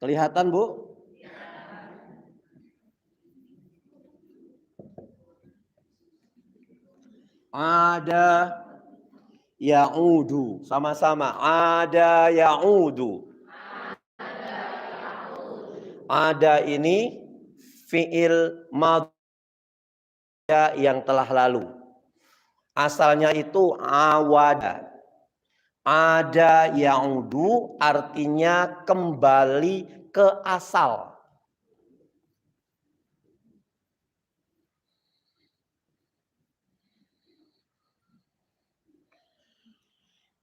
Kelihatan, Bu? Ada ya'udu. Sama-sama. Ada ya'udu. Ada ini fi'il madhi yang telah lalu. Asalnya itu awada. Ada ya'udu artinya kembali ke asal.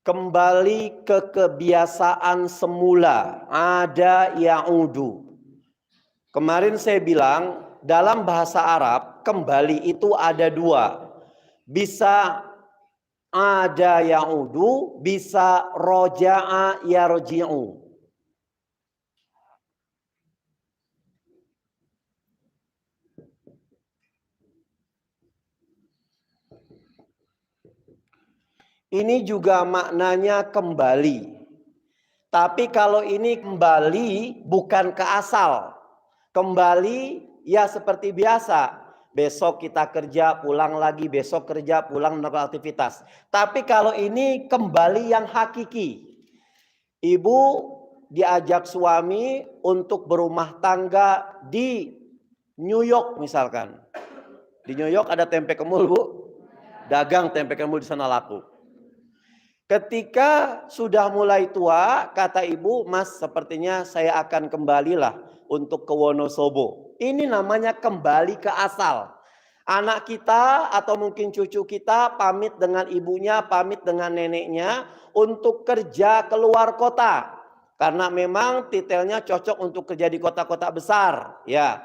Kembali ke kebiasaan semula. Ada ya'udu. Kemarin saya bilang dalam bahasa Arab kembali itu ada dua. Bisa ada ya'udu, bisa roja'a yarji'u. Ini juga maknanya kembali. Tapi kalau ini kembali bukan ke asal. Kembali ya seperti biasa. Besok kita kerja, pulang lagi. Besok kerja, pulang melakukan aktivitas. Tapi kalau ini kembali yang hakiki. Ibu diajak suami untuk berumah tangga di New York misalkan. Di New York ada tempe kemul, Bu. Dagang tempe kemul di sana laku. Ketika sudah mulai tua, kata ibu, Mas sepertinya saya akan kembalilah untuk ke Wonosobo. Ini namanya kembali ke asal. Anak kita atau mungkin cucu kita pamit dengan ibunya, pamit dengan neneknya untuk kerja keluar kota. Karena memang titelnya cocok untuk kerja di kota-kota besar. Ya.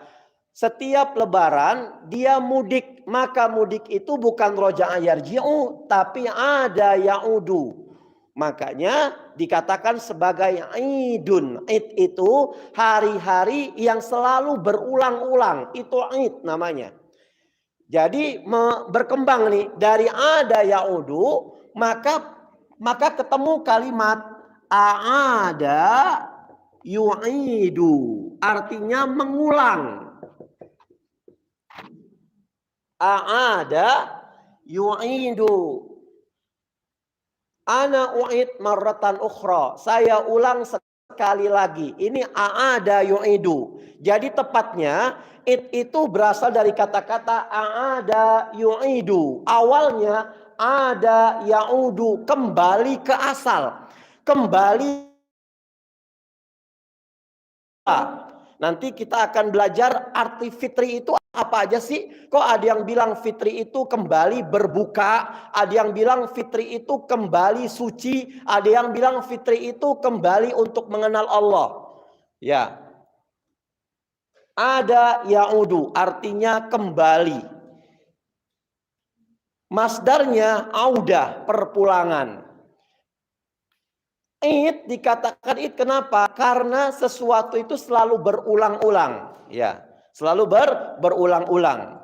Setiap lebaran dia mudik, maka mudik itu bukan roja'a yarji'u, tapi ada ya'udu. Makanya dikatakan sebagai idun. Id itu hari-hari yang selalu berulang-ulang, itu id namanya. Jadi berkembang nih dari ada ya'udu, maka ketemu kalimat a'ada yu'idu, artinya mengulang. A'ada yu'idu. Ana u'id marratan ukhra. Saya ulang sekali lagi. Ini a'ada yu'idu. Jadi tepatnya id itu berasal dari kata-kata a'ada yu'idu. Awalnya ada ya'udu, kembali ke asal. Kembali. Nanti kita akan belajar arti fitri itu apa aja sih? Kok ada yang bilang fitri itu kembali berbuka, ada yang bilang fitri itu kembali suci, ada yang bilang fitri itu kembali untuk mengenal Allah. Ya. Ada ya'udu artinya kembali. Masdarnya audah, perpulangan. Id dikatakan id kenapa? Karena sesuatu itu selalu berulang-ulang, ya, selalu berulang-ulang.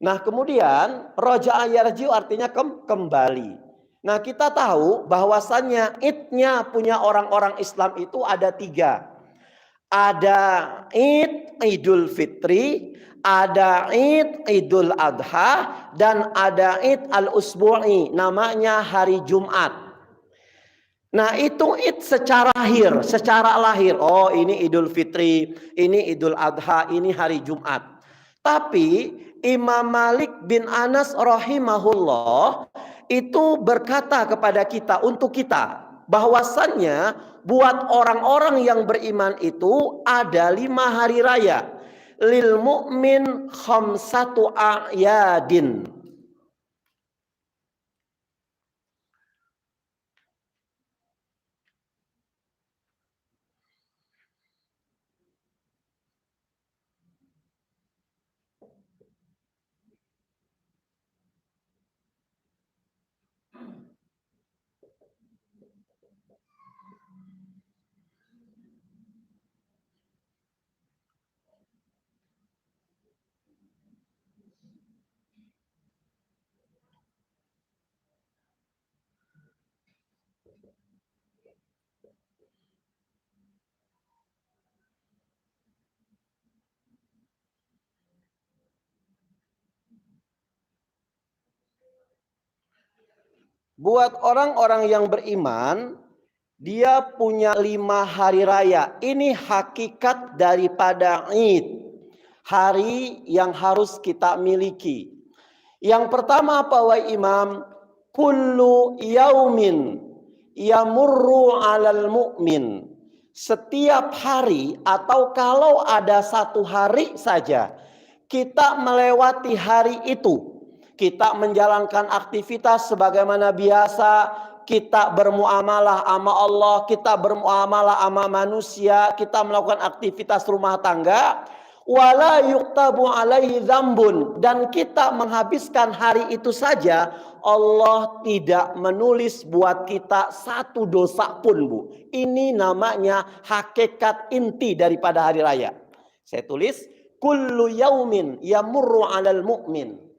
Nah, kemudian roja'a yarji'u artinya kembali. Nah, kita tahu bahwasannya idnya punya orang-orang Islam itu ada tiga. Ada id Idul Fitri, ada id Idul Adha, dan ada id al-usbu'i, namanya hari Jumat. Nah itu id secara lahir. Oh ini Idul Fitri, ini Idul Adha, ini hari Jumat. Tapi Imam Malik bin Anas rahimahullah itu berkata kepada kita, untuk kita, bahwasannya buat orang-orang yang beriman itu ada 5 hari raya. Lil mu'min khamsatu a'yadin. Buat orang-orang yang beriman, dia punya 5 hari raya. Ini hakikat daripada Id. Hari yang harus kita miliki. Yang pertama apa wahai imam? Kullu yaumin yamurru 'alal mu'min. Setiap hari atau kalau ada satu hari saja kita melewati hari itu, kita menjalankan aktivitas sebagaimana biasa, kita bermuamalah sama Allah, kita bermuamalah sama manusia, kita melakukan aktivitas rumah tangga, wala yuktabu alaihi dzambun, dan kita menghabiskan hari itu saja, Allah tidak menulis buat kita satu dosa pun, Bu. Ini namanya hakikat inti daripada hari raya. Saya tulis kullu yaumin yamurru 'alal mu'min.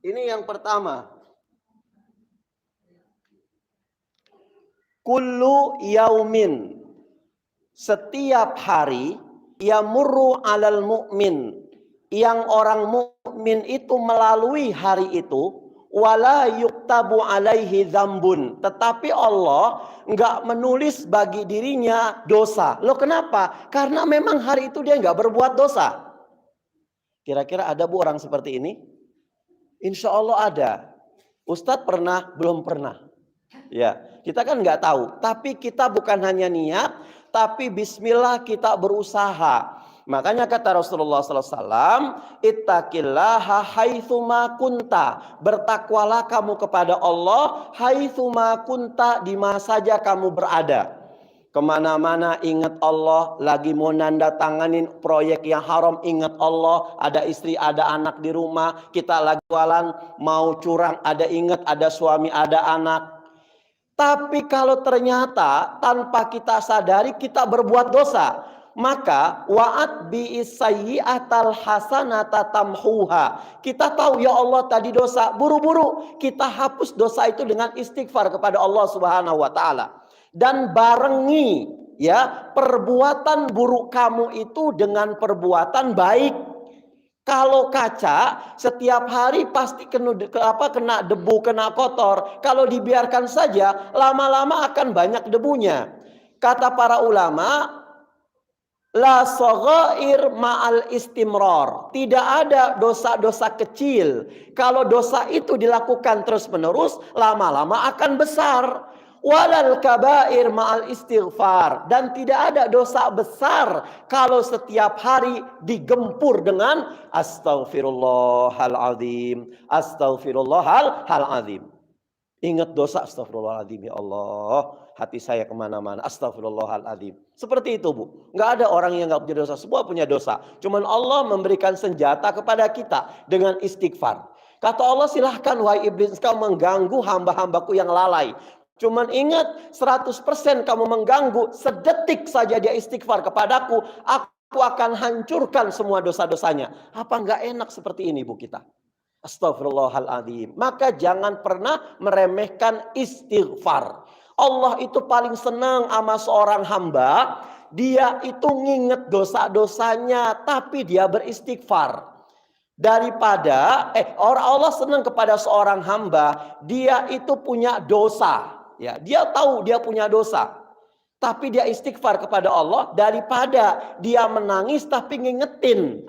Ini yang pertama. Kullu yaumin. Setiap hari yamurru 'alal mu'min. Yang orang mukmin itu melalui hari itu, wala yuktabu alaihi dzambun. Tetapi Allah enggak menulis bagi dirinya dosa. Loh kenapa? Karena memang hari itu dia enggak berbuat dosa. Kira-kira ada Bu orang seperti ini? Insya Allah ada. Ustadz pernah? Belum pernah. Ya, kita kan nggak tahu. Tapi kita bukan hanya niat, tapi bismillah kita berusaha. Makanya kata Rasulullah SAW, ittaqillaha haitsuma kunta. Bertakwalah kamu kepada Allah haitsuma kunta, di mana saja kamu berada. Kemana-mana ingat Allah, lagi mau nanda tanganin proyek yang haram ingat Allah, ada istri ada anak di rumah, kita lagi jualan mau curang ada ingat ada suami ada anak. Tapi kalau ternyata tanpa kita sadari kita berbuat dosa, maka wa'at bi'isayyi'atal hasanata tamhuha. Kita tahu ya Allah tadi dosa, buru-buru kita hapus dosa itu dengan istighfar kepada Allah Subhanahu wa taala. Dan barengi ya perbuatan buruk kamu itu dengan perbuatan baik. Kalau kaca setiap hari pasti kena debu, kena kotor. Kalau dibiarkan saja lama-lama akan banyak debunya. Kata para ulama, la saghair ma'al istimrar. Tidak ada dosa-dosa kecil. Kalau dosa itu dilakukan terus-menerus, lama-lama akan besar. Walal kabair ma'al istighfar. Dan tidak ada dosa besar kalau setiap hari digempur dengan astaghfirullahaladzim, astaghfirullahaladzim. Ingat dosa, astaghfirullahaladzim, ya Allah, hati saya kemana-mana, astaghfirullahaladzim. Seperti itu Bu. Nggak ada orang yang nggak punya dosa, semua punya dosa. Cuman Allah memberikan senjata kepada kita dengan istighfar. Kata Allah, silahkan wahai iblis kau mengganggu hamba-hambaku yang lalai. Cuman ingat 100% kamu mengganggu, sedetik saja dia istighfar kepadaku, aku akan hancurkan semua dosa-dosanya. Apa enggak enak seperti ini Bu kita? Astaghfirullahaladzim. Maka jangan pernah meremehkan istighfar. Allah itu paling senang sama seorang hamba, dia itu nginget dosa-dosanya tapi dia beristighfar. Daripada Allah senang kepada seorang hamba, dia itu punya dosa. Ya, dia tahu dia punya dosa, tapi dia istighfar kepada Allah, daripada dia menangis tapi ngingetin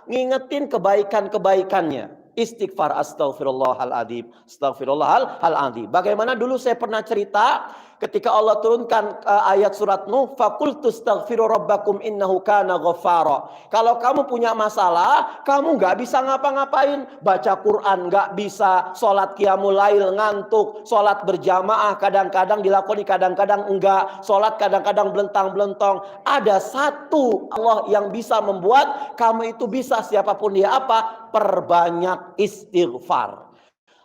ngingetin kebaikan-kebaikannya. Istighfar, astaghfirullahaladzim, astaghfirullahaladzim. Bagaimana dulu saya pernah cerita ketika Allah turunkan ayat surat Nuh, faqultu astaghfiru rabbakum innahu kana ghaffara. Kalau kamu punya masalah, kamu nggak bisa ngapa-ngapain, baca Quran nggak bisa, sholat qiyamul lail ngantuk, sholat berjamaah kadang-kadang dilakoni, kadang-kadang enggak, sholat kadang-kadang belentang-belentong. Ada satu Allah yang bisa membuat kamu itu bisa, siapapun dia perbanyak istighfar.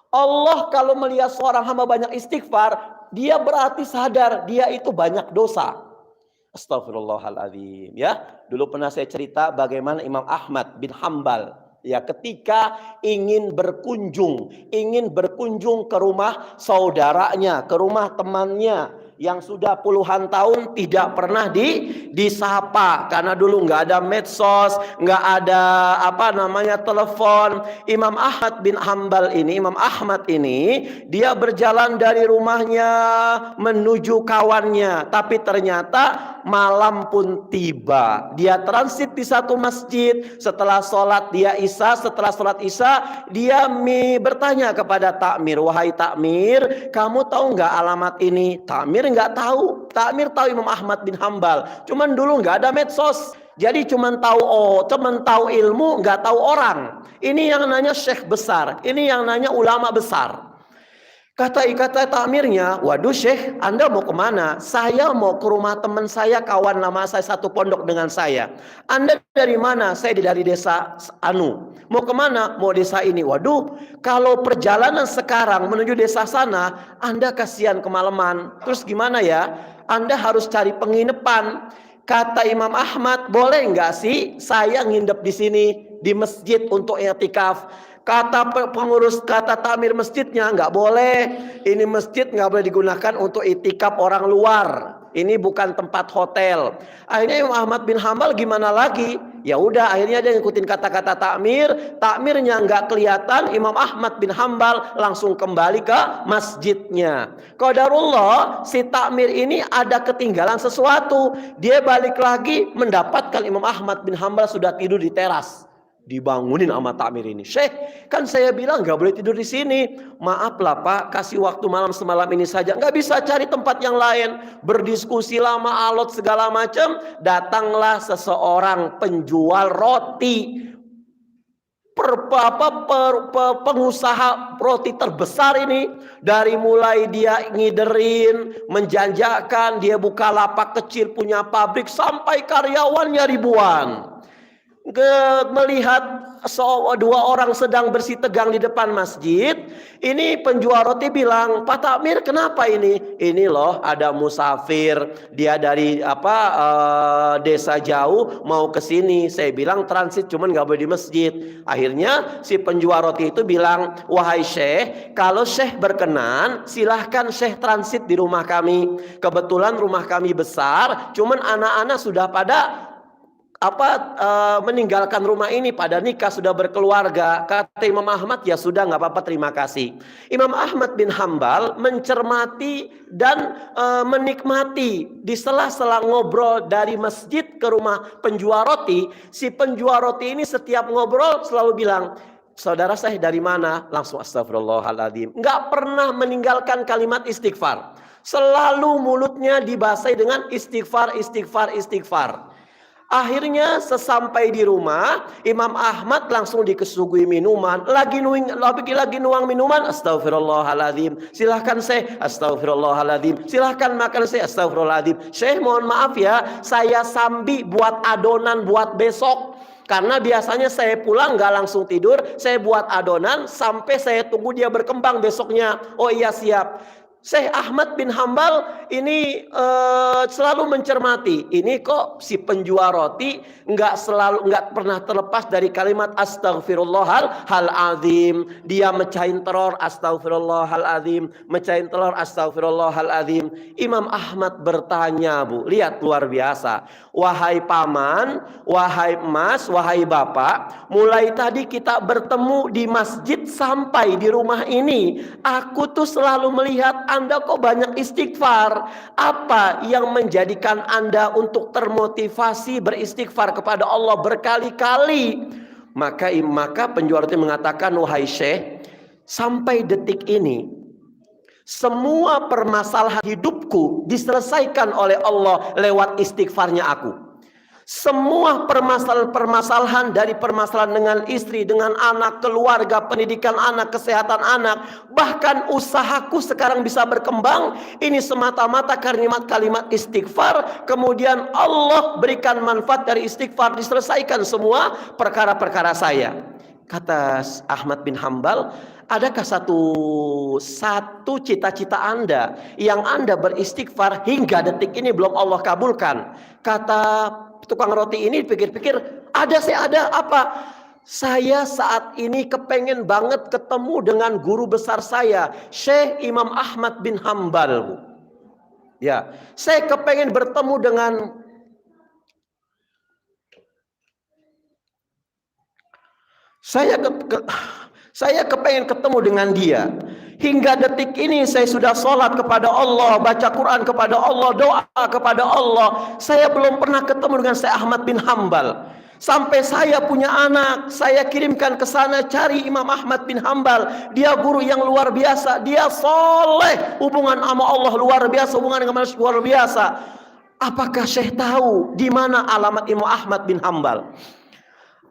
Allah kalau melihat seorang hamba banyak istighfar, dia berarti sadar dia itu banyak dosa. Astagfirullahaladzim. Ya, dulu pernah saya cerita bagaimana Imam Ahmad bin Hambal, ya, ketika ingin berkunjung ke rumah saudaranya, ke rumah temannya yang sudah puluhan tahun tidak pernah disapa karena dulu nggak ada medsos, nggak ada telepon. Imam Ahmad ini dia berjalan dari rumahnya menuju kawannya, tapi ternyata malam pun tiba. Dia transit di satu masjid. Setelah sholat isya dia bertanya kepada takmir, "Wahai takmir, kamu tahu nggak alamat ini?" Takmir nggak tahu. Takmir tahu Imam Ahmad bin Hambal, cuman dulu nggak ada medsos, jadi cuman tahu ilmu, nggak tahu orang. Ini yang nanya syekh besar, ini yang nanya ulama besar. Kata takmirnya, "Waduh Syekh, Anda mau kemana?" "Saya mau ke rumah teman saya, kawan lama saya, satu pondok dengan saya." "Anda dari mana?" "Saya dari desa anu." "Mau kemana?" "Mau desa ini." "Waduh, kalau perjalanan sekarang menuju desa sana, Anda kasihan kemalaman. Terus gimana ya? Anda harus cari penginapan." Kata Imam Ahmad, "Boleh nggak sih saya nginep di sini di masjid untuk i'tikaf?" Kata takmir masjidnya, "Nggak boleh. Ini masjid nggak boleh digunakan untuk itikaf orang luar. Ini bukan tempat hotel." Akhirnya Imam Ahmad bin Hambal gimana lagi? Ya udah, akhirnya dia ngikutin kata-kata takmir. Takmirnya nggak kelihatan. Imam Ahmad bin Hambal langsung kembali ke masjidnya. Qadarullah, si takmir ini ada ketinggalan sesuatu. Dia balik lagi mendapatkan Imam Ahmad bin Hambal sudah tidur di teras. Dibangunin sama takmir ini, "Syekh, kan saya bilang nggak boleh tidur di sini." "Maaf lah Pak, kasih waktu malam semalam ini saja. Nggak bisa cari tempat yang lain." Berdiskusi lama, alot segala macam. Datanglah seseorang penjual roti, pengusaha roti terbesar ini. Dari mulai dia ngiderin, menjanjakan, dia buka lapak kecil, punya pabrik, sampai karyawannya ribuan. Melihat dua orang sedang bersih tegang di depan masjid, ini penjual roti bilang, "Pak takmir, kenapa ini?" "Ini loh, ada musafir, dia dari desa jauh mau ke sini. Saya bilang transit, cuman nggak boleh di masjid." Akhirnya si penjual roti itu bilang, "Wahai Syekh, kalau Syekh berkenan, silahkan Syekh transit di rumah kami. Kebetulan rumah kami besar, cuman anak-anak sudah pada meninggalkan rumah ini, pada nikah, sudah berkeluarga." Kata Imam Ahmad, "Ya sudah, nggak apa-apa, terima kasih." Imam Ahmad bin Hambal mencermati dan menikmati di sela-sela ngobrol dari masjid ke rumah penjual roti. Si penjual roti ini setiap ngobrol selalu bilang, "Saudara saya dari mana?" Langsung astagfirullahaladzim. Nggak pernah meninggalkan kalimat istighfar. Selalu mulutnya dibasahi dengan istighfar. Akhirnya sesampai di rumah, Imam Ahmad langsung dikesuguhi minuman. Lagi nuang minuman, astagfirullahaladzim. "Silahkan Syekh." "Astagfirullahaladzim." "Silahkan makan Syekh." "Astagfirullahaladzim." "Syekh, mohon maaf ya, saya sambi buat adonan buat besok. Karena biasanya saya pulang nggak langsung tidur, saya buat adonan sampai saya tunggu dia berkembang besoknya." "Oh iya, siap." Syekh Ahmad bin Hambal ini selalu mencermati, ini kok si penjual roti nggak pernah terlepas dari kalimat astagfirullahaladzim. Dia mecahin telur, astagfirullahaladzim, mecahin telur, astagfirullahaladzim. Imam Ahmad bertanya, Bu, lihat luar biasa. "Wahai paman, wahai emas, wahai bapak, mulai tadi kita bertemu di masjid sampai di rumah ini, aku tuh selalu melihat Anda kok banyak istighfar. Apa yang menjadikan Anda untuk termotivasi beristighfar kepada Allah berkali-kali?" Maka penjual roti mengatakan, "Wahai Syekh, sampai detik ini semua permasalahan hidupku diselesaikan oleh Allah lewat istighfarnya aku. Semua permasalahan dari permasalahan dengan istri, dengan anak, keluarga, pendidikan anak, kesehatan anak, bahkan usahaku sekarang bisa berkembang, ini semata-mata kalimat istighfar. Kemudian Allah berikan manfaat dari istighfar, diselesaikan semua perkara-perkara saya." Kata Ahmad bin Hambal, adakah satu cita-cita Anda yang Anda beristighfar hingga detik ini belum Allah kabulkan? Kata tukang roti ini pikir-pikir, saya ada apa? Saya saat ini kepengen banget ketemu dengan guru besar saya, Syekh Imam Ahmad bin Hambal. Ya, saya kepengen bertemu dengan saya kepengen ketemu dengan dia. Hingga detik ini saya sudah sholat kepada Allah, baca Quran kepada Allah, doa kepada Allah. Saya belum pernah ketemu dengan Syekh Ahmad bin Hambal. Sampai saya punya anak, saya kirimkan ke sana cari Imam Ahmad bin Hambal. Dia guru yang luar biasa, dia soleh, hubungan sama Allah luar biasa, hubungan dengan manusia luar biasa. Apakah Syekh tahu di mana alamat Imam Ahmad bin Hambal?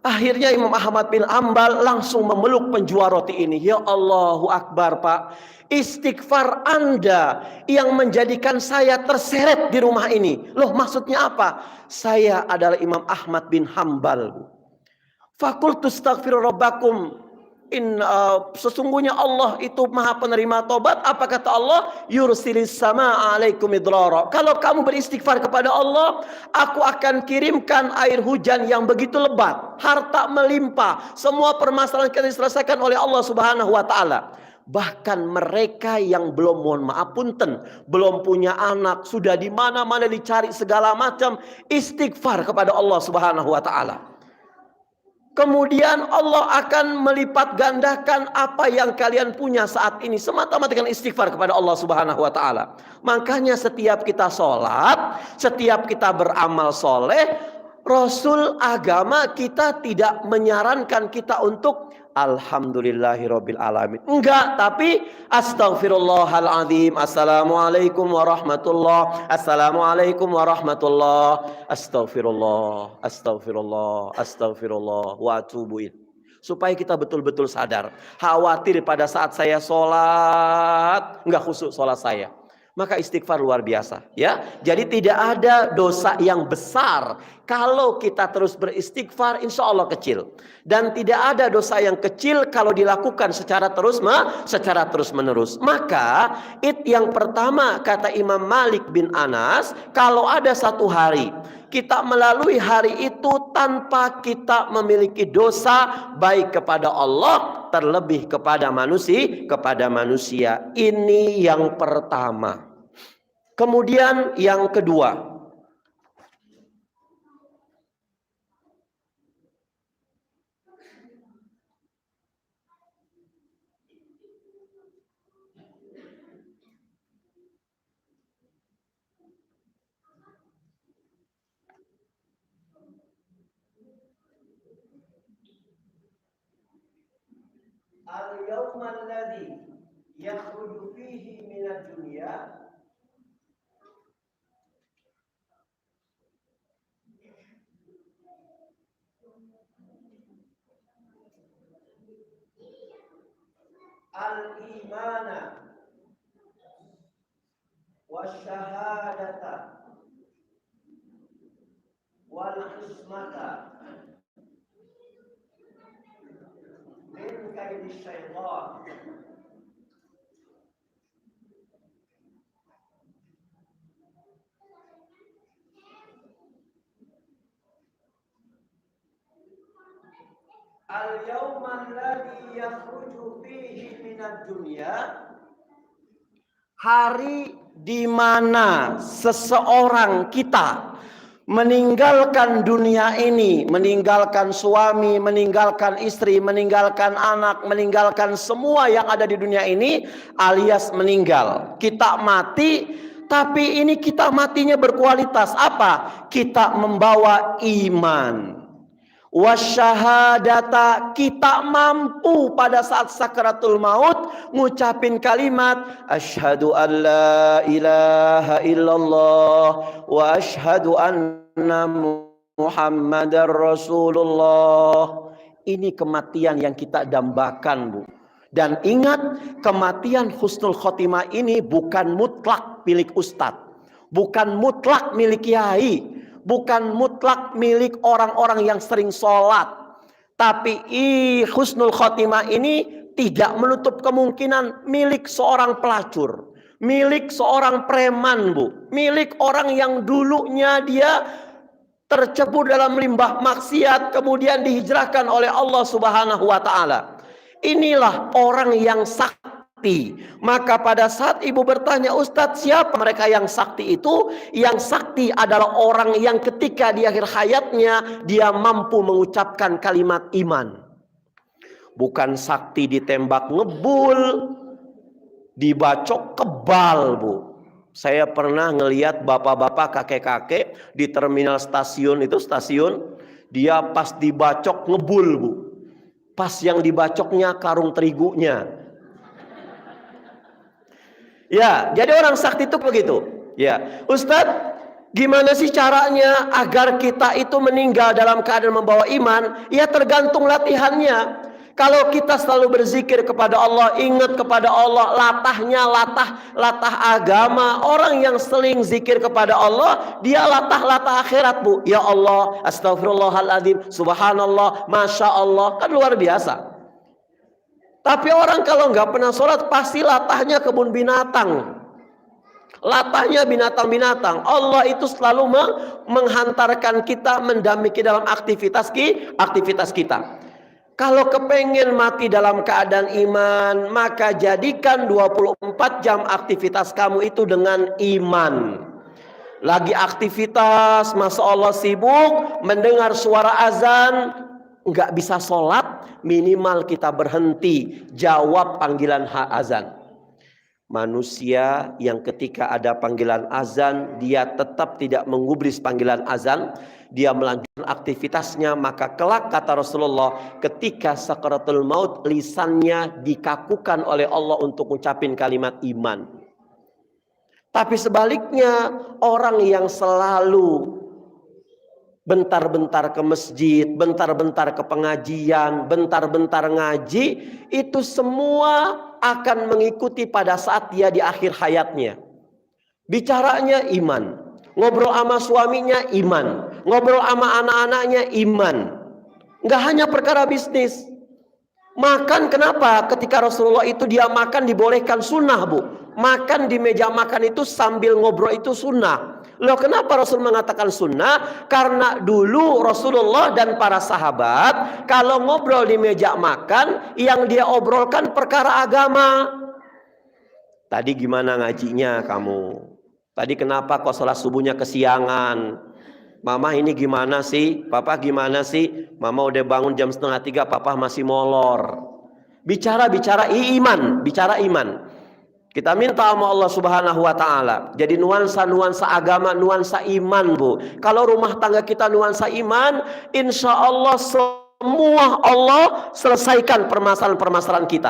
Akhirnya Imam Ahmad bin Hambal langsung memeluk penjual roti ini. Ya Allahu Akbar, Pak. Istighfar Anda yang menjadikan saya terseret di rumah ini. Loh, maksudnya apa? Saya adalah Imam Ahmad bin Hambal. Fakultu astaghfiru rabbakum. Sesungguhnya Allah itu maha penerima tobat. Apa kata Allah? Yursilis sama alaikum idrara. Kalau kamu beristighfar kepada Allah, aku akan kirimkan air hujan yang begitu lebat, harta melimpah, semua permasalahan kita diselesaikan oleh Allah Subhanahu wa taala. Bahkan mereka yang belum, mohon maaf punten, belum punya anak, sudah di mana-mana dicari segala macam, istighfar kepada Allah Subhanahu wa taala. Kemudian Allah akan melipat gandakan apa yang kalian punya saat ini semata-mata dengan istighfar kepada Allah Subhanahu wa taala. Makanya setiap kita sholat, setiap kita beramal soleh, Rasul agama kita tidak menyarankan kita untuk alhamdulillahirabbil alamin. Enggak, tapi astaghfirullahaladzim, assalamualaikum warahmatullah, assalamualaikum warahmatullah, astaghfirullah, astaghfirullah, astaghfirullah wa atubu ilaih. Supaya kita betul-betul sadar. Khawatir pada saat saya sholat enggak khusyuk sholat saya, maka istighfar luar biasa, ya. Jadi tidak ada dosa yang besar kalau kita terus beristighfar, insya Allah kecil. Dan tidak ada dosa yang kecil kalau dilakukan secara terus menerus. Maka yang pertama kata Imam Malik bin Anas, kalau ada satu hari kita melalui hari itu tanpa kita memiliki dosa baik kepada Allah terlebih kepada manusia. Ini yang pertama. Kemudian yang kedua, al-yawma alladhi yakhruju fihi minad dunya al-imana wasyahadata wal husmata min kaidi syaitan. Al-yawma alladhi yakhruju fihi minad dunya, hari di mana seseorang kita meninggalkan dunia ini, meninggalkan suami, meninggalkan istri, meninggalkan anak, meninggalkan semua yang ada di dunia ini, alias meninggal. Kita mati, tapi ini kita matinya berkualitas apa? Kita membawa iman. Wasyahadata, kita mampu pada saat sakaratul maut ngucapin kalimat asyhadu an la ilaha illallah wa asyhadu anna muhammadar rasulullah. Ini kematian yang kita dambakan, Bu. Dan ingat, kematian husnul khotimah ini bukan mutlak milik ustadz, bukan mutlak milik kiai, bukan mutlak milik orang-orang yang sering sholat. Tapi husnul khotimah ini tidak menutup kemungkinan milik seorang pelacur, milik seorang preman, Bu, milik orang yang dulunya dia tercebur dalam limbah maksiat kemudian dihijrahkan oleh Allah Subhanahu wa taala. Inilah orang yang sakti. Maka pada saat ibu bertanya, Ustadz, siapa mereka yang sakti itu? Yang sakti adalah orang yang ketika di akhir hayatnya dia mampu mengucapkan kalimat iman. Bukan sakti ditembak ngebul, dibacok kebal, Bu. Saya pernah ngelihat bapak-bapak, kakek-kakek di terminal stasiun itu, dia pas dibacok ngebul, Bu. Pas yang dibacoknya karung terigunya. Ya, jadi orang sakti itu begitu. Ya, Ustadz, gimana sih caranya agar kita itu meninggal dalam keadaan membawa iman? Ya tergantung latihannya. Kalau kita selalu berzikir kepada Allah, ingat kepada Allah, latahnya latah agama. Orang yang sering zikir kepada Allah, dia latah akhirat, Bu. Ya Allah, astagfirullahaladzim, subhanallah, masya Allah, kan luar biasa. Tapi orang kalau nggak pernah sholat, pasti latahnya kebun binatang. Latahnya binatang-binatang. Allah itu selalu menghantarkan kita, mendampingi dalam aktivitas kita. Kalau kepengen mati dalam keadaan iman, maka jadikan 24 jam aktivitas kamu itu dengan iman. Lagi aktivitas, Masya Allah sibuk, mendengar suara azan, nggak bisa sholat, minimal kita berhenti, jawab panggilan azan. Manusia yang ketika ada panggilan azan, dia tetap tidak menggubris panggilan azan, dia melanjutkan aktivitasnya, maka kelak kata Rasulullah, ketika sakaratul maut lisannya dikakukan oleh Allah untuk ucapin kalimat iman. Tapi sebaliknya, orang yang selalu bentar-bentar ke masjid, bentar-bentar ke pengajian, bentar-bentar ngaji, itu semua akan mengikuti pada saat dia di akhir hayatnya. Bicaranya iman, ngobrol sama suaminya iman, ngobrol sama anak-anaknya iman. Nggak hanya perkara bisnis. Makan, kenapa? Ketika Rasulullah itu dia makan dibolehkan sunnah, Bu. Makan di meja makan itu sambil ngobrol itu sunnah. Loh, kenapa Rasul mengatakan sunnah? Karena dulu Rasulullah dan para sahabat kalau ngobrol di meja makan, yang dia obrolkan perkara agama. Tadi gimana ngajinya kamu? Tadi kenapa kok sholat subuhnya kesiangan? Mama ini gimana sih? Papa gimana sih? Mama udah bangun jam 2:30, papa masih molor. Bicara iman. Kita minta sama Allah Subhanahu wa taala. Jadi nuansa agama, nuansa iman, Bu. Kalau rumah tangga kita nuansa iman, insya Allah semua Allah selesaikan permasalahan-permasalahan kita.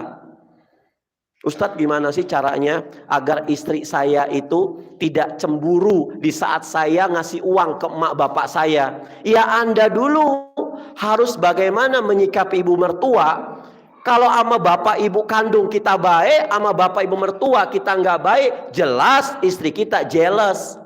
Ustadz, gimana sih caranya agar istri saya itu tidak cemburu di saat saya ngasih uang ke emak bapak saya? Ya, Anda dulu harus bagaimana menyikapi ibu mertua. Kalau sama bapak ibu kandung kita baik, sama bapak ibu mertua kita nggak baik, jelas istri kita jealous.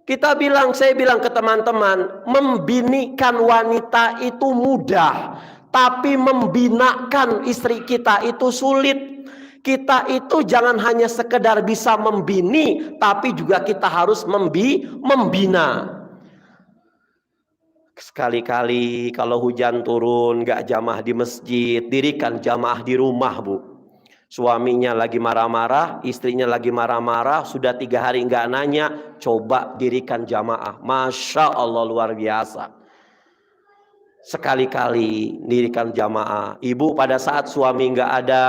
Saya bilang ke teman-teman, membinikan wanita itu mudah, tapi membinakan istri kita itu sulit. Kita itu jangan hanya sekedar bisa membini, tapi juga kita harus membina. Sekali-kali kalau hujan turun gak jamaah di masjid, dirikan jamaah di rumah, Bu. Suaminya lagi marah-marah, istrinya lagi marah-marah, sudah 3 hari gak nanya, coba dirikan jamaah. Masya Allah, luar biasa. Sekali-kali dirikan jamaah. Ibu pada saat suami gak ada,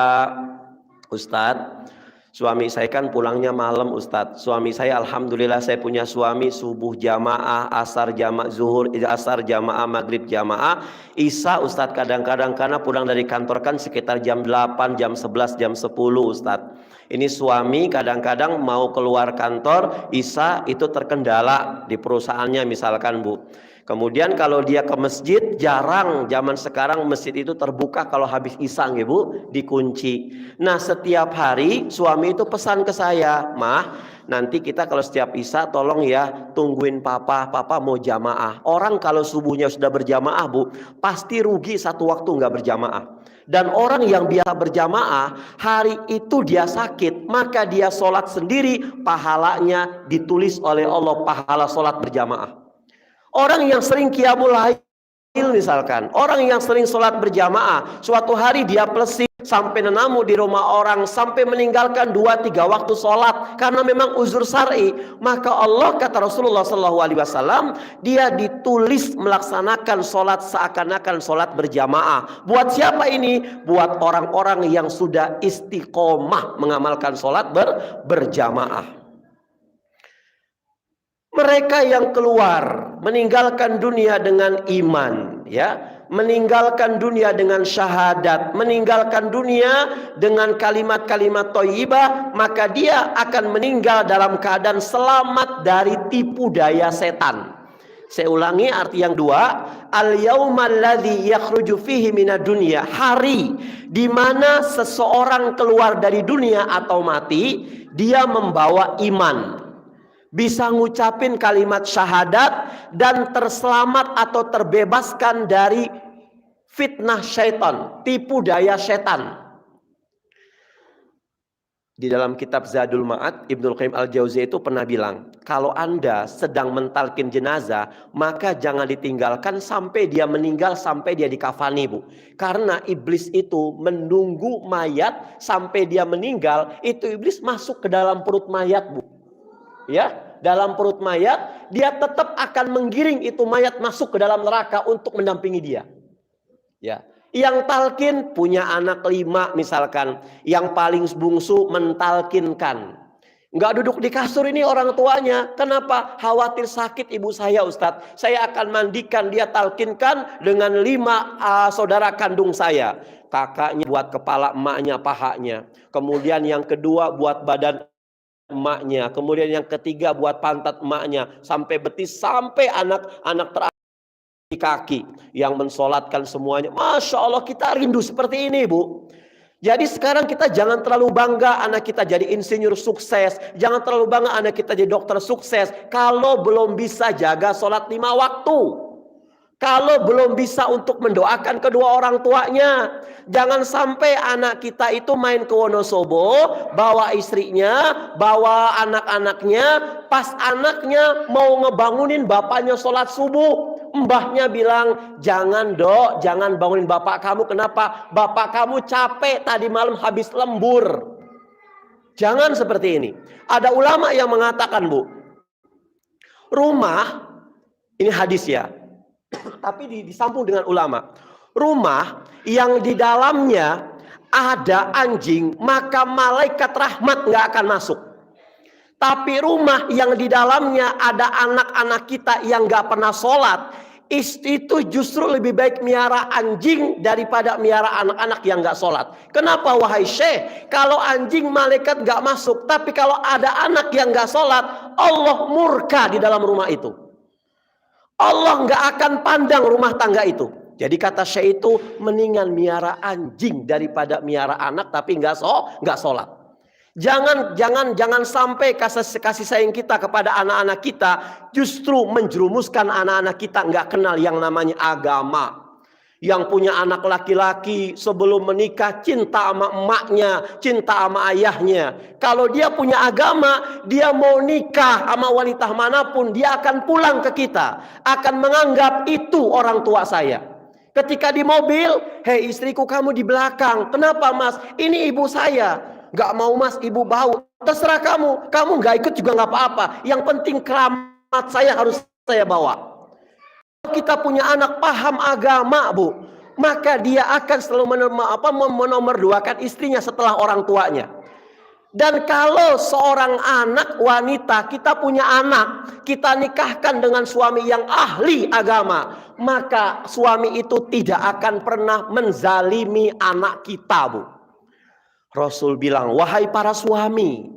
Ustadz, suami saya kan pulangnya malam, Ustadz. Suami saya, alhamdulillah saya punya suami, subuh jamaah, asar jamaah, zuhur asar jamaah, maghrib jamaah, isya Ustadz kadang-kadang karena pulang dari kantor kan sekitar jam 8, jam 11, jam 10, Ustadz. Ini suami kadang-kadang mau keluar kantor, isya itu terkendala di perusahaannya misalkan, Bu. Kemudian kalau dia ke masjid, jarang zaman sekarang masjid itu terbuka kalau habis isya, Ibu, dikunci. Nah, setiap hari suami itu pesan ke saya, "Mah, nanti kita kalau setiap isya tolong ya tungguin papa mau jamaah." Orang kalau subuhnya sudah berjamaah, Bu, pasti rugi satu waktu nggak berjamaah. Dan orang yang biasa berjamaah, hari itu dia sakit, maka dia sholat sendiri, pahalanya ditulis oleh Allah, pahala sholat berjamaah. Orang yang sering qiyamul lail misalkan, orang yang sering sholat berjamaah, suatu hari dia plesing sampai nenamu di rumah orang, sampai meninggalkan 2-3 waktu sholat karena memang uzur syar'i, maka Allah, kata Rasulullah SAW, dia ditulis melaksanakan sholat seakan-akan sholat berjamaah. Buat siapa ini? Buat orang-orang yang sudah istiqomah mengamalkan sholat berjamaah. Mereka yang keluar meninggalkan dunia dengan iman, ya, meninggalkan dunia dengan syahadat, meninggalkan dunia dengan kalimat-kalimat thayyibah, maka dia akan meninggal dalam keadaan selamat dari tipu daya setan. Saya ulangi arti yang dua, al-yaumal ladzi yakhruju fihi minad dunya, hari di mana seseorang keluar dari dunia atau mati, dia membawa iman, bisa ngucapin kalimat syahadat dan terselamat atau terbebaskan dari fitnah syaitan, tipu daya setan. Di dalam kitab Zadul Ma'ad, Ibnul Qayyim Al-Jauziyah itu pernah bilang, kalau Anda sedang mentalkin jenazah, maka jangan ditinggalkan sampai dia meninggal, sampai dia dikafani, Bu. Karena iblis itu menunggu mayat sampai dia meninggal, itu iblis masuk ke dalam perut mayat, Bu. Ya, dalam perut mayat, dia tetap akan menggiring itu mayat masuk ke dalam neraka untuk mendampingi dia. Ya, yang talkin punya anak 5 misalkan, yang paling bungsu mentalkinkan. Nggak duduk di kasur ini orang tuanya. Kenapa? Khawatir sakit ibu saya, Ustadz. Saya akan mandikan, dia talkinkan dengan 5 saudara kandung saya. Kakaknya buat kepala, emaknya pahanya. Kemudian yang kedua buat badan emaknya, kemudian yang ketiga buat pantat emaknya, sampai betis, sampai anak-anak terakhir di kaki, yang mensolatkan semuanya. Masya Allah, kita rindu seperti ini, Bu. Jadi sekarang kita jangan terlalu bangga anak kita jadi insinyur sukses, jangan terlalu bangga anak kita jadi dokter sukses kalau belum bisa jaga sholat 5 waktu, kalau belum bisa untuk mendoakan kedua orang tuanya. Jangan sampai anak kita itu main ke Wonosobo, bawa istrinya, bawa anak-anaknya, pas anaknya mau ngebangunin bapaknya sholat subuh, mbahnya bilang, "Jangan, Dok, jangan bangunin bapak kamu." Kenapa? Bapak kamu capek tadi malam habis lembur. Jangan seperti ini. Ada ulama yang mengatakan, Bu, rumah, ini hadis ya, tapi disambung dengan ulama, rumah yang di dalamnya ada anjing, maka malaikat rahmat nggak akan masuk. Tapi rumah yang di dalamnya ada anak-anak kita yang nggak pernah sholat, itu justru lebih baik miara anjing daripada miara anak-anak yang nggak sholat. Kenapa, wahai Syekh? Kalau anjing malaikat nggak masuk, tapi kalau ada anak yang nggak sholat, Allah murka di dalam rumah itu. Allah nggak akan pandang rumah tangga itu. Jadi kata Syekh itu, mendingan miara anjing daripada miara anak tapi nggak sholat. Jangan sampai kasih sayang kita kepada anak-anak kita justru menjerumuskan anak-anak kita nggak kenal yang namanya agama. Yang punya anak laki-laki sebelum menikah cinta sama emaknya, cinta sama ayahnya. Kalau dia punya agama, dia mau nikah sama wanita manapun, dia akan pulang ke kita, akan menganggap itu orang tua saya. Ketika di mobil, "Hei istriku, kamu di belakang." "Kenapa, Mas?" "Ini ibu saya." "Gak mau, Mas, ibu bau." "Terserah kamu gak ikut juga gak apa-apa. Yang penting keramat saya harus saya bawa." Kita punya anak paham agama, Bu, maka dia akan selalu menomorduakan istrinya setelah orang tuanya. Dan kalau seorang anak wanita, kita punya anak, kita nikahkan dengan suami yang ahli agama, maka suami itu tidak akan pernah menzalimi anak kita, Bu. Rasul bilang, "Wahai para suami,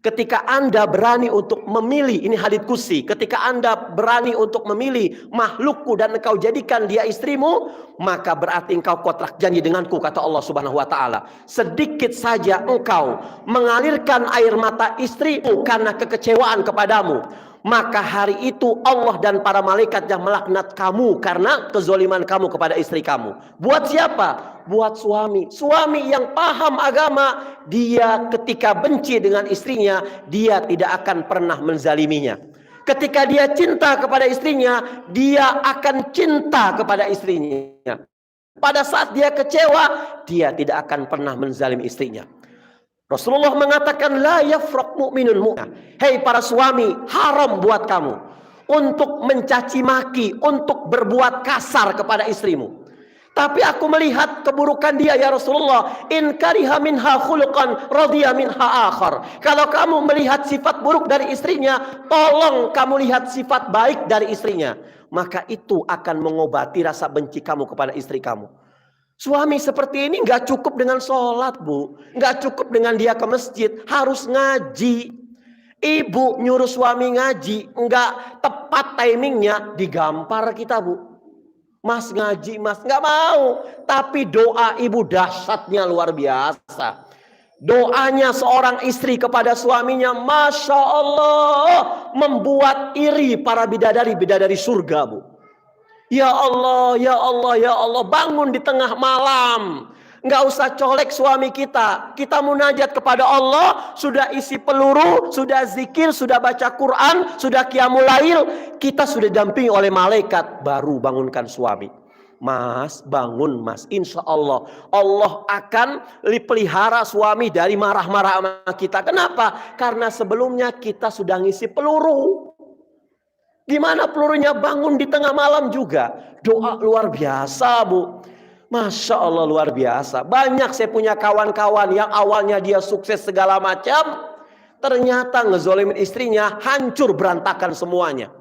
Ketika Anda berani untuk memilih, ini hadits qudsi, ketika Anda berani untuk memilih makhlukku dan engkau jadikan dia istrimu, maka berarti engkau kontrak janji denganku, kata Allah Subhanahu wa taala. Sedikit saja engkau mengalirkan air mata istrimu karena kekecewaan kepadamu, maka hari itu Allah dan para malaikat yang melaknat kamu karena kezoliman kamu kepada istri kamu. Buat siapa? Buat suami. Suami yang paham agama, dia ketika benci dengan istrinya, dia tidak akan pernah menzaliminya. Ketika dia cinta kepada istrinya, dia akan cinta kepada istrinya. Pada saat dia kecewa, dia tidak akan pernah menzalimi istrinya. Rasulullah mengatakan, la yafraq mu'minun mu'minah. Hei para suami, haram buat kamu untuk mencaci maki, untuk berbuat kasar kepada istrimu. Tapi aku melihat keburukan dia ya Rasulullah. In kariha minha khuluqan radiya minha akhar. Kalau kamu melihat sifat buruk dari istrinya, tolong kamu lihat sifat baik dari istrinya. Maka itu akan mengobati rasa benci kamu kepada istri kamu. Suami seperti ini nggak cukup dengan sholat, Bu. Nggak cukup dengan dia ke masjid. Harus ngaji. Ibu nyuruh suami ngaji, nggak tepat timingnya, digampar kita, Bu. Mas ngaji, mas nggak mau. Tapi doa ibu dahsyatnya luar biasa. Doanya seorang istri kepada suaminya, Masya Allah, membuat iri para bidadari-bidadari surga, Bu. Ya Allah, ya Allah, ya Allah, bangun di tengah malam. Nggak usah colek suami kita. Kita munajat kepada Allah, sudah isi peluru, sudah zikir, sudah baca Quran, sudah qiyamul lail. Kita sudah didampingi oleh malaikat, baru bangunkan suami. Mas, bangun mas. Insya Allah, Allah akan pelihara suami dari marah-marah sama kita. Kenapa? Karena sebelumnya kita sudah ngisi peluru. Gimana pelurunya? Bangun di tengah malam juga. Doa luar biasa, Bu. Masya Allah luar biasa. Banyak saya punya kawan-kawan yang awalnya dia sukses segala macam, ternyata ngezolimin istrinya, hancur berantakan semuanya.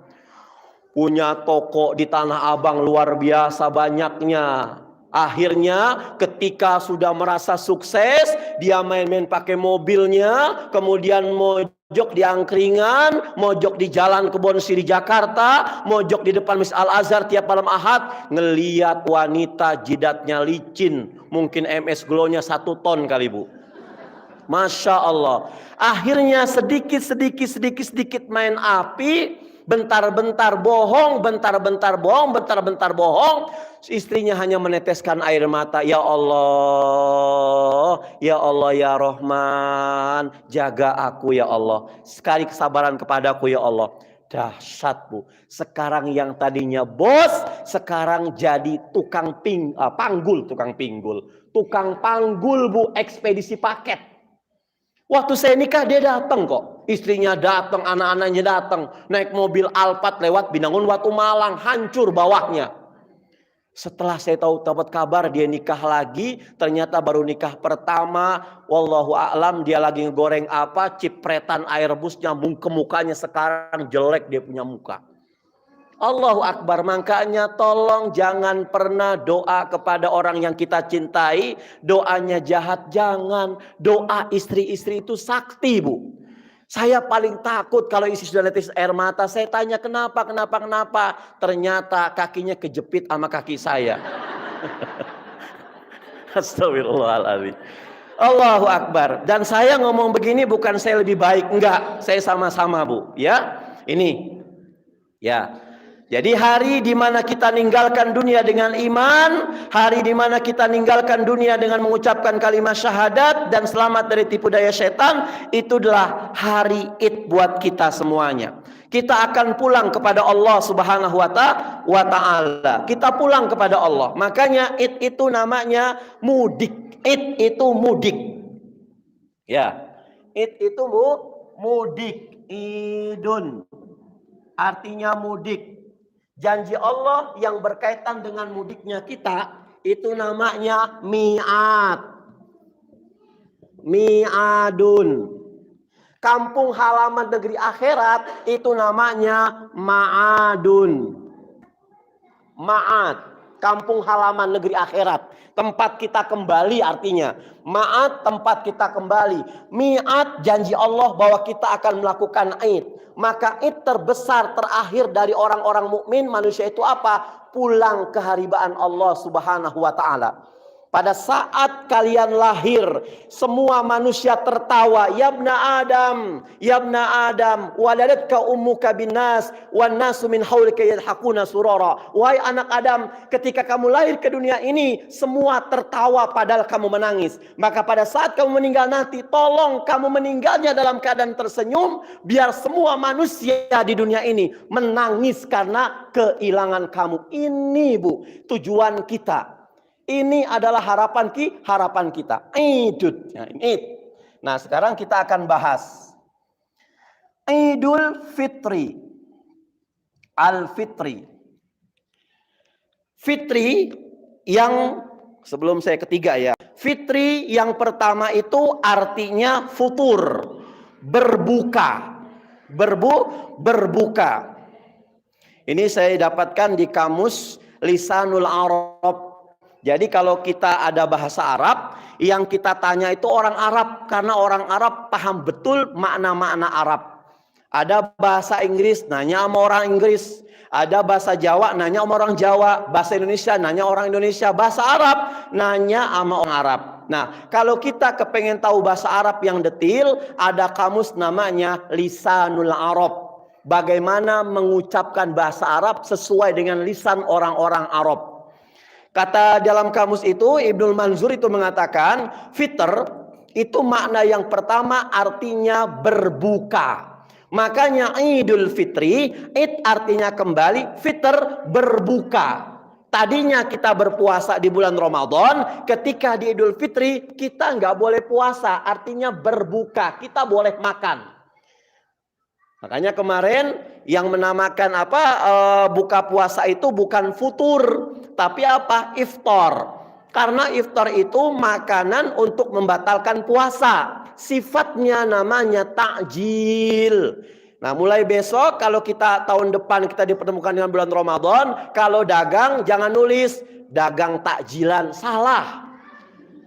Punya toko di Tanah Abang luar biasa banyaknya. Akhirnya ketika sudah merasa sukses, dia main-main pakai mobilnya, kemudian mojok di angkringan, mojok di jalan Kebon Siri Jakarta, mojok di depan Masjid Al Azhar tiap malam Ahad, ngeliat wanita jidatnya licin, mungkin MS Glow-nya 1 ton kali, Bu. Masya Allah. Akhirnya sedikit main api, bentar-bentar bohong, bentar-bentar bohong, bentar-bentar bohong. Istrinya hanya meneteskan air mata. Ya Allah, ya Allah, ya Rahman, jaga aku ya Allah. Sekali kesabaran kepadaku ya Allah. Dahsyat, Bu. Sekarang yang tadinya bos, sekarang jadi tukang panggul, tukang pinggul. Tukang panggul, Bu, ekspedisi paket. Waktu saya nikah dia datang kok. Istrinya datang, anak-anaknya datang. Naik mobil Alphard lewat Binangun Watu Malang. Hancur bawahnya. Setelah saya tahu dapat kabar dia nikah lagi. Ternyata baru nikah pertama. Wallahu a'lam dia lagi ngegoreng apa. Cipretan air rebus nyambung ke mukanya. Sekarang jelek dia punya muka. Allahu Akbar. Makanya tolong jangan pernah doa kepada orang yang kita cintai. Doanya jahat, jangan. Doa istri-istri itu sakti, Bu. Saya paling takut kalau istri sudah netes air mata. Saya tanya kenapa. Ternyata kakinya kejepit sama kaki saya. Astagfirullahaladzim. Allahu Akbar. Dan saya ngomong begini bukan saya lebih baik. Enggak, saya sama-sama, Bu. Ya, ini. Ya. Jadi hari di mana kita ninggalkan dunia dengan iman, hari di mana kita ninggalkan dunia dengan mengucapkan kalimat syahadat dan selamat dari tipu daya setan, itu adalah hari Id buat kita semuanya. Kita akan pulang kepada Allah Subhanahu wa taala. Kita pulang kepada Allah. Makanya Id itu namanya mudik. Id itu mudik. Ya. Id itu mudik. Idun. Artinya mudik. Janji Allah yang berkaitan dengan mudiknya kita itu namanya mi'ad. Mi'adun. Kampung halaman negeri akhirat itu namanya ma'adun. Ma'ad. kampung halaman negeri akhirat. Tempat kita kembali artinya. Ma'ad, tempat kita kembali. Mi'ad, janji Allah bahwa kita akan melakukan Id. Maka Id terbesar terakhir dari orang-orang mukmin manusia itu apa? Pulang ke haribaan Allah Subhanahu wa taala. Pada saat kalian lahir, semua manusia tertawa. Yabna Adam, waladatka ummuka binnas, wan nasu min haulika yadhakuna surara. Wahai anak Adam, ketika kamu lahir ke dunia ini, semua tertawa padahal kamu menangis. Maka pada saat kamu meninggal nanti, tolong kamu meninggalnya dalam keadaan tersenyum, biar semua manusia di dunia ini menangis karena kehilangan kamu. Ini Bu, tujuan kita. Ini adalah harapan kita. Idul. Nah, sekarang kita akan bahas Idul Fitri. Al-Fitri. Fitri yang sebelum saya ketiga ya. Fitri yang pertama itu artinya futur, berbuka. Berbuka. Ini saya dapatkan di kamus Lisanul Arab. Jadi kalau kita ada bahasa Arab, yang kita tanya itu orang Arab. Karena orang Arab paham betul makna-makna Arab. Ada bahasa Inggris, nanya sama orang Inggris. Ada bahasa Jawa, nanya sama orang Jawa. Bahasa Indonesia, nanya orang Indonesia. Bahasa Arab, nanya sama orang Arab. Nah, kalau kita kepengen tahu bahasa Arab yang detail, ada kamus namanya Lisanul Arab. Bagaimana mengucapkan bahasa Arab sesuai dengan lisan orang-orang Arab. Kata dalam kamus itu, Ibnul Manzur itu mengatakan, fitr itu makna yang pertama artinya berbuka. Makanya Idul Fitri, Id artinya kembali, fitr berbuka. Tadinya kita berpuasa di bulan Ramadan, ketika di Idul Fitri kita nggak boleh puasa, artinya berbuka, kita boleh makan. Makanya kemarin yang menamakan buka puasa itu bukan futur, tapi apa? Iftar. Karena iftar itu makanan untuk membatalkan puasa. Sifatnya namanya takjil. Nah, mulai besok kalau kita tahun depan kita dipertemukan dengan bulan Ramadan, kalau dagang jangan nulis dagang takjilan, salah.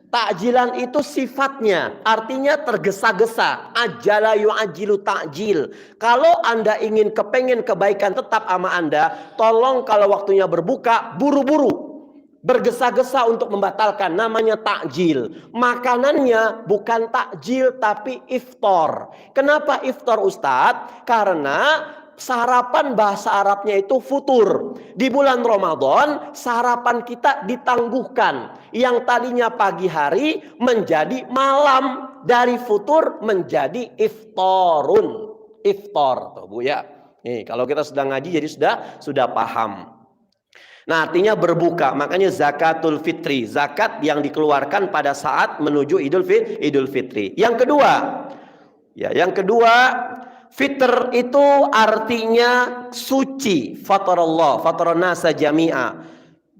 Takjilan itu sifatnya, artinya tergesa-gesa. Ajala yu'ajilu takjil. Kalau Anda ingin kepengen kebaikan tetap sama Anda, tolong kalau waktunya berbuka, buru-buru. Bergesa-gesa untuk membatalkan, namanya takjil. Makanannya bukan takjil tapi iftar. Kenapa iftar Ustadz? Karena sarapan bahasa Arabnya itu futur. Di bulan Ramadan sarapan kita ditangguhkan. Yang tadinya pagi hari menjadi malam. Dari futur menjadi iftarun. Iftar tuh Bu ya. Nih, kalau kita sudah ngaji jadi sudah paham. Nah, artinya berbuka. Makanya zakatul fitri, zakat yang dikeluarkan pada saat menuju Idul Fitri. Yang kedua, fitr itu artinya suci. Fatarallah, fatarannasa jami'a.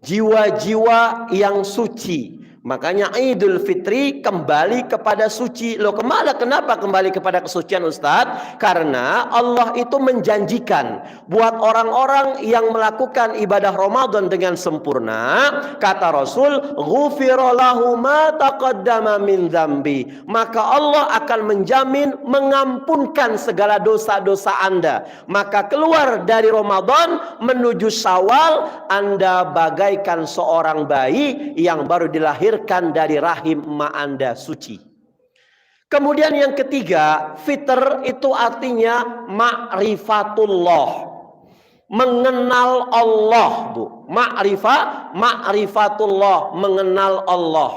Jiwa-jiwa yang suci. Makanya Idul Fitri kembali kepada suci. Loh, kenapa kembali kepada kesucian Ustadz? Karena Allah itu menjanjikan buat orang-orang yang melakukan ibadah Ramadan dengan sempurna, kata Rasul, ghufira lahu ma taqaddama min dzambi. Maka Allah akan menjamin mengampunkan segala dosa-dosa Anda. Maka keluar dari Ramadan menuju Syawal, Anda bagaikan seorang bayi yang baru dilahirkan dari rahim emak Anda suci. Kemudian yang ketiga, fitr itu artinya ma'rifatullah. Mengenal Allah, Bu. Ma'rifatullah, mengenal Allah.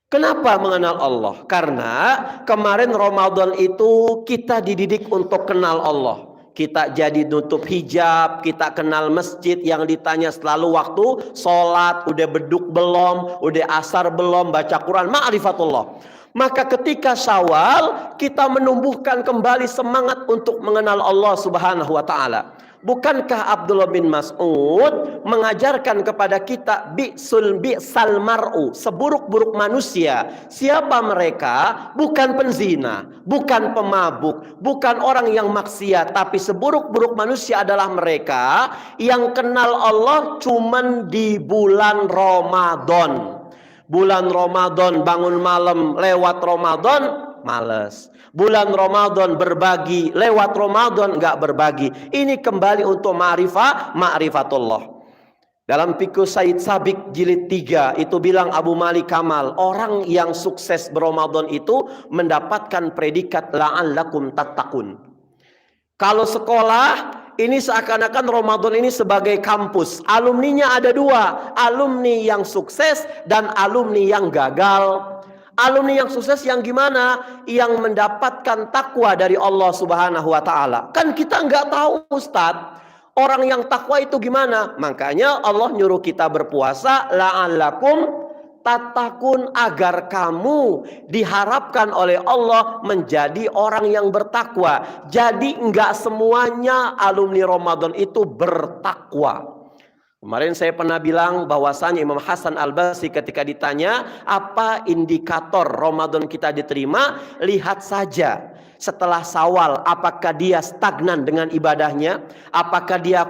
Kenapa mengenal Allah? Karena kemarin Ramadan itu kita dididik untuk kenal Allah. Kita jadi nutup hijab, kita kenal masjid yang ditanya selalu waktu sholat, udah beduk belum, udah asar belum, baca Quran, ma'rifatullah. Maka ketika Syawal kita menumbuhkan kembali semangat untuk mengenal Allah Subhanahu wa taala. Bukankah Abdullah bin Mas'ud mengajarkan kepada kita bi'sal mar'u, seburuk-buruk manusia. Siapa mereka? Bukan penzina, bukan pemabuk, bukan orang yang maksiat, tapi seburuk-buruk manusia adalah mereka yang kenal Allah cuman di bulan Ramadan. Bulan Ramadan bangun malam, lewat Ramadan males. Bulan Ramadan berbagi, lewat Ramadan nggak berbagi. Ini kembali untuk ma'rifatullah. Dalam Fikih Said Sabiq jilid 3 itu bilang Abu Malik Kamal, orang yang sukses berRamadan itu mendapatkan predikat la'allakum tattaqun. Kalau sekolah ini seakan-akan Ramadan ini sebagai kampus. Alumninya ada dua, alumni yang sukses dan alumni yang gagal. Alumni yang sukses yang gimana? Yang mendapatkan takwa dari Allah Subhanahu wa Ta'ala. Kan kita nggak tahu, Ustadz, orang yang takwa itu gimana? Makanya Allah nyuruh kita berpuasa, la'allakum tattaqun, agar kamu diharapkan oleh Allah menjadi orang yang bertakwa. Jadi nggak semuanya alumni Ramadan itu bertakwa. Kemarin saya pernah bilang bahwasanya Imam Hasan Al-Basri ketika ditanya apa indikator Ramadan kita diterima, lihat saja setelah Syawal apakah dia stagnan dengan ibadahnya, apakah dia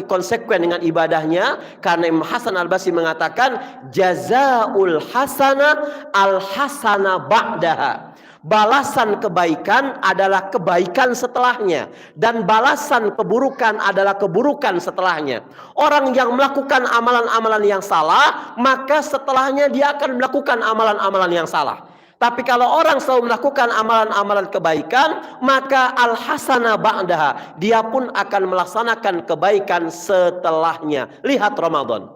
konsekuen dengan ibadahnya. Karena Imam Hasan Al-Basri mengatakan jazaul hasana al-hasana ba'daha. Balasan kebaikan adalah kebaikan setelahnya, dan balasan keburukan adalah keburukan setelahnya. Orang yang melakukan amalan-amalan yang salah, maka setelahnya dia akan melakukan amalan-amalan yang salah. Tapi kalau orang selalu melakukan amalan-amalan kebaikan, maka al-hasana ba'daha, dia pun akan melaksanakan kebaikan setelahnya. Lihat Ramadan.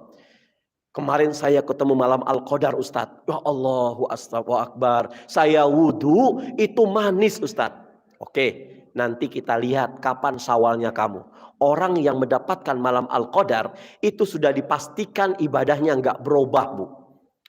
Kemarin saya ketemu malam Al-Qadar, Ustadz. Ya Allahu Akbar. Saya wudhu itu manis, Ustadz. Oke, nanti kita lihat kapan Syawalnya kamu. Orang yang mendapatkan malam Al-Qadar itu sudah dipastikan ibadahnya nggak berubah, Bu.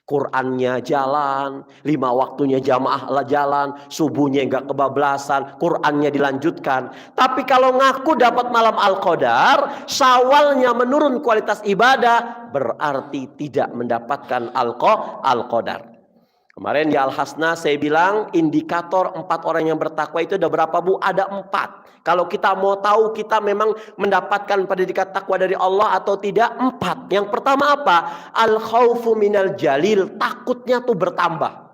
Qurannya jalan, 5 waktunya jamaah jalan, subuhnya nggak kebablasan, Qurannya dilanjutkan. Tapi kalau ngaku dapat malam Al-Qadar, Syawalnya menurun kualitas ibadah, berarti tidak mendapatkan Al-Qadar. Kemarin di Al-Hasna saya bilang indikator 4 orang yang bertakwa itu ada berapa, Bu? Ada 4. Kalau kita mau tahu kita memang mendapatkan predikat takwa dari Allah atau tidak, 4. Yang pertama apa? Al-khaufu minal jalil, takutnya tuh bertambah.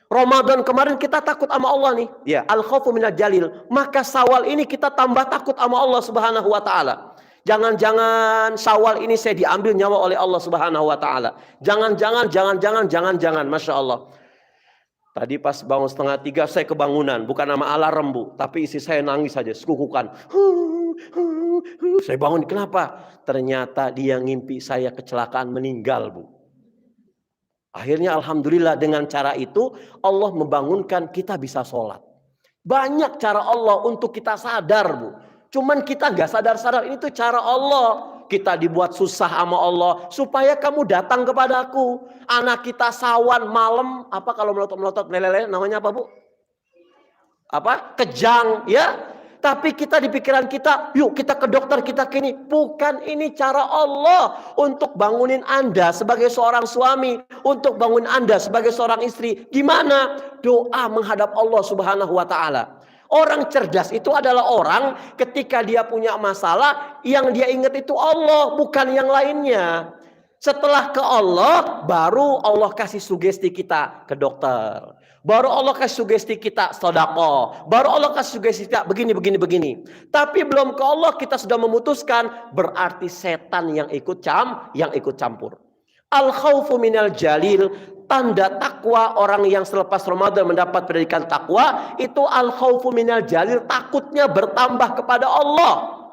Ramadan kemarin kita takut sama Allah nih, ya, al-khaufu minal jalil. Maka Syawal ini kita tambah takut sama Allah Subhanahu wa Ta'ala. Jangan-jangan Syawal ini saya diambil nyawa oleh Allah Subhanahu wa Ta'ala. Jangan-jangan, Masya Allah. Tadi pas bangun 2:30 saya kebangunan, bukan nama alarm, Bu, tapi isi saya nangis saja, sekukukan. Saya bangun, kenapa? Ternyata dia ngimpi saya kecelakaan meninggal, Bu. Akhirnya alhamdulillah dengan cara itu Allah membangunkan kita bisa sholat. Banyak cara Allah untuk kita sadar, Bu. Cuman kita nggak sadar-sadar, ini tuh cara Allah. Kita dibuat susah sama Allah supaya kamu datang kepadaku. Anak kita sawan malam, apa kalau melotot-melotot meleleh namanya apa, Bu? Apa? Kejang, ya. Tapi kita di pikiran kita, yuk kita ke dokter, kita kini. Bukan, ini cara Allah untuk bangunin Anda sebagai seorang suami, untuk bangun Anda sebagai seorang istri. Gimana? Doa menghadap Allah Subhanahu wa Ta'ala. Orang cerdas itu adalah orang ketika dia punya masalah, yang dia ingat itu Allah, bukan yang lainnya. Setelah ke Allah, baru Allah kasih sugesti kita ke dokter. Baru Allah kasih sugesti kita sedekah. Baru Allah kasih sugesti kita begini. Tapi belum ke Allah kita sudah memutuskan, berarti setan yang ikut campur. Al-khaufu minal jalil, tanda takwa orang yang selepas Ramadan mendapat predikat takwa itu al-khaufu minal jalil, takutnya bertambah kepada Allah.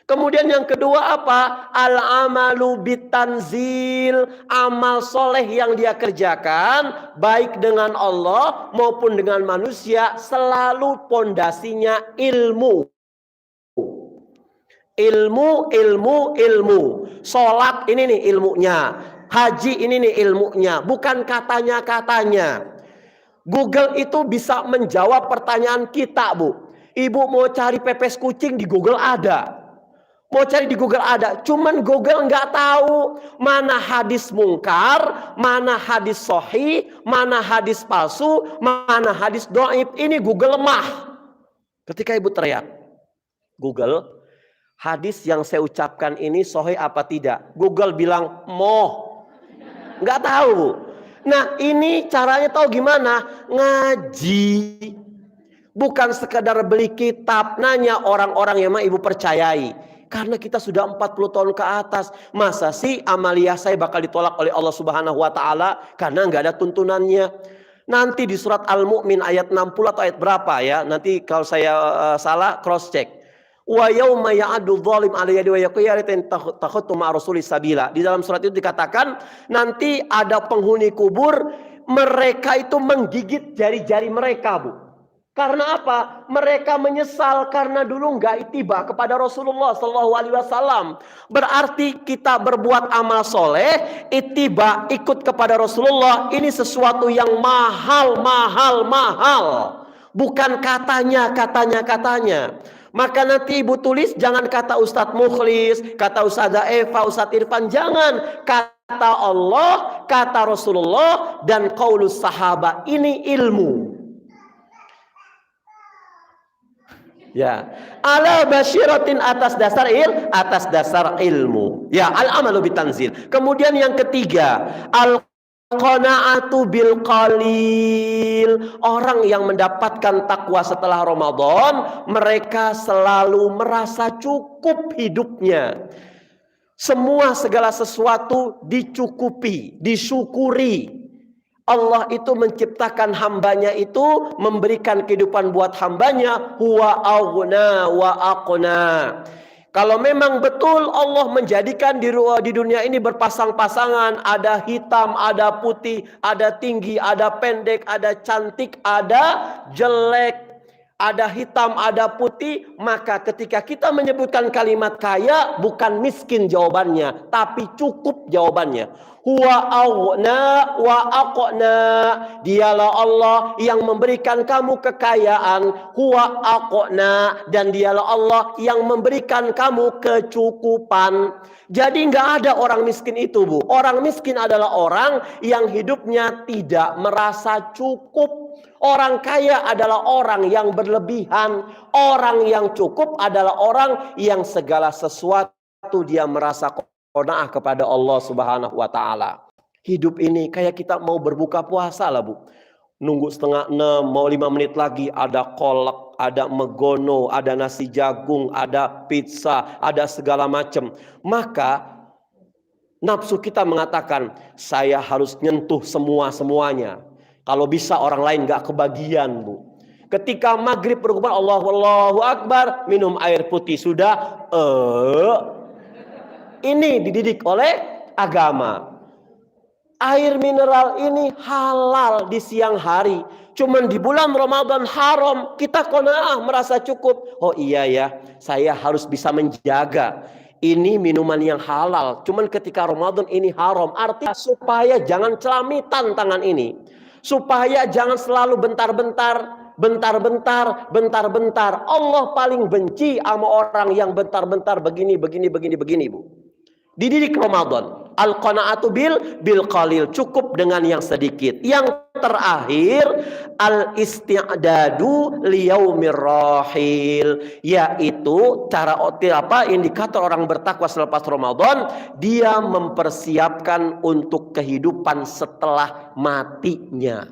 Kemudian yang kedua apa? Al-amalu bitanzil, amal soleh yang dia kerjakan baik dengan Allah maupun dengan manusia selalu pondasinya ilmu. Ilmu. Sholat ini nih ilmunya. Haji ini nih ilmunya, bukan katanya-katanya. Google itu bisa menjawab pertanyaan kita, Bu. Ibu mau cari pepes kucing di Google ada. Mau cari di Google ada, cuman Google nggak tahu mana hadis mungkar, mana hadis sahih, mana hadis palsu, mana hadis dhaif. Ini Google lemah. Ketika ibu teriak, Google, hadis yang saya ucapkan ini sahih apa tidak? Google bilang moh, nggak tahu. Nah ini caranya tahu gimana? Ngaji. Bukan sekedar beli kitab, nanya orang-orang yang ibu percayai. Karena kita sudah 40 tahun ke atas. Masa sih amalia saya bakal ditolak oleh Allah Subhanahu wa Ta'ala karena nggak ada tuntunannya. Nanti di surat Al-Mu'min ayat 60 atau ayat berapa ya? Nanti kalau saya salah cross check. Wa yauma ya'addu dhalim 'ala yadi wa yaqulu takhutu ma rasulis sabila. Di dalam surat itu dikatakan nanti ada penghuni kubur, mereka itu menggigit jari-jari mereka, Bu. Karena apa? Mereka menyesal karena dulu nggak ittiba kepada Rasulullah Shallallahu Alaihi Wasallam. Berarti kita berbuat amal soleh, ittiba ikut kepada Rasulullah. Ini sesuatu yang mahal. Bukan katanya. Maka nanti ibu tulis jangan kata Ustadz Mukhlis, kata Ustazah Eva, Ustadz Irfan, jangan. Kata Allah, kata Rasulullah, dan qaulus sahabat. Ini ilmu. Ya, ala basyiratin atas dasar ilmu. Ya, al amalu bitanzil. Kemudian yang ketiga, al qanaatu bil qalil. Orang yang mendapatkan takwa setelah Ramadan, mereka selalu merasa cukup hidupnya. Segala sesuatu dicukupi, disyukuri. Allah itu menciptakan hambanya itu, memberikan kehidupan buat hambanya, huwa aghna wa aqna. Kalau memang betul Allah menjadikan di dunia ini berpasang-pasangan, ada hitam, ada putih, ada tinggi, ada pendek, ada cantik, ada jelek, ada hitam, ada putih, maka ketika kita menyebutkan kalimat kaya, bukan miskin jawabannya, tapi cukup jawabannya. Huwa aghna wa aqna. Dialah Allah yang memberikan kamu kekayaan. Huwa aqna. Dan dialah Allah yang memberikan kamu kecukupan. Jadi nggak ada orang miskin itu, Bu. Orang miskin adalah orang yang hidupnya tidak merasa cukup. Orang kaya adalah orang yang berlebihan. Orang yang cukup adalah orang yang segala sesuatu dia merasa qanaah kepada Allah Subhanahu wa Ta'ala. Hidup ini kayak kita mau berbuka puasa lah, Bu. Nunggu 5:30, mau 5 menit lagi ada kolak, ada megono, ada nasi jagung, ada pizza, ada segala macam. Maka nafsu kita mengatakan saya harus nyentuh semuanya. Kalau bisa orang lain gak kebagian, Bu. Ketika maghrib berkumandang Allahu Akbar, minum air putih sudah. Ini dididik oleh agama. Air mineral ini halal di siang hari. Cuman di bulan Ramadan haram. Kita qanaah merasa cukup. Oh iya ya, saya harus bisa menjaga. Ini minuman yang halal. Cuman ketika Ramadan ini haram. Artinya supaya jangan celamitan tangan ini. Supaya jangan selalu bentar-bentar. Allah paling benci sama orang yang bentar-bentar begini, Bu. Dididik Ramadan. Al-qanaatu bil qalil, cukup dengan yang sedikit. Yang terakhir, al-isti'dadu liyaumir rahil, yaitu indikator orang bertakwa selepas Ramadan, dia mempersiapkan untuk kehidupan setelah matinya.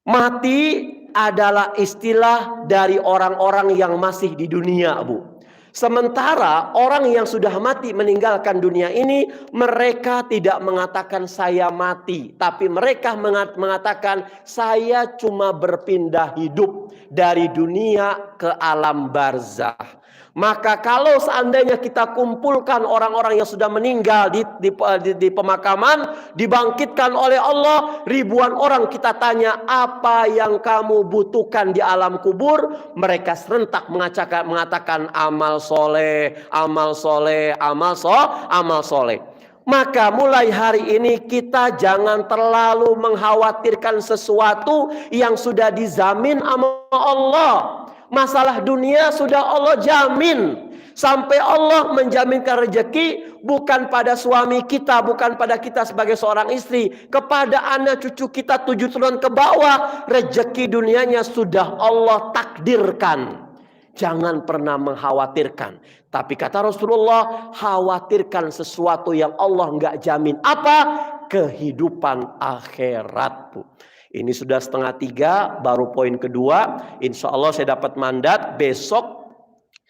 Mati adalah istilah dari orang-orang yang masih di dunia, Bu. Sementara orang yang sudah mati meninggalkan dunia ini, mereka tidak mengatakan saya mati, tapi mereka mengatakan saya cuma berpindah hidup dari dunia ke alam barzah. Maka kalau seandainya kita kumpulkan orang-orang yang sudah meninggal di pemakaman, dibangkitkan oleh Allah, ribuan orang kita tanya, apa yang kamu butuhkan di alam kubur? Mereka serentak mengatakan amal soleh. Maka mulai hari ini kita jangan terlalu mengkhawatirkan sesuatu yang sudah dijamin sama Allah. Masalah dunia sudah Allah jamin. Sampai Allah menjaminkan rezeki bukan pada suami kita, bukan pada kita sebagai seorang istri, kepada anak cucu kita 7 turun ke bawah, rezeki dunianya sudah Allah takdirkan. Jangan pernah mengkhawatirkan. Tapi kata Rasulullah, khawatirkan sesuatu yang Allah nggak jamin. Apa? Kehidupan akhirat, Bu. Ini sudah 2:30, baru poin kedua. Insya Allah saya dapat mandat besok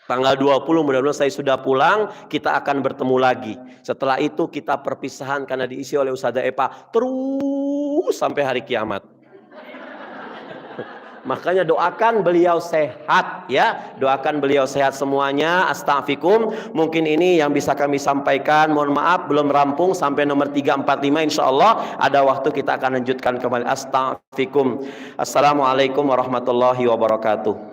tanggal 20, mudah-mudahan saya sudah pulang. Kita akan bertemu lagi. Setelah itu kita perpisahan karena diisi oleh Ustazah Epa terus sampai hari kiamat. Makanya doakan beliau sehat ya. Doakan beliau sehat semuanya. Astaghfikum. Mungkin ini yang bisa kami sampaikan. Mohon maaf belum rampung sampai nomor 3, 4, 5. Insyaallah ada waktu kita akan lanjutkan kembali. Astaghfikum. Assalamualaikum warahmatullahi wabarakatuh.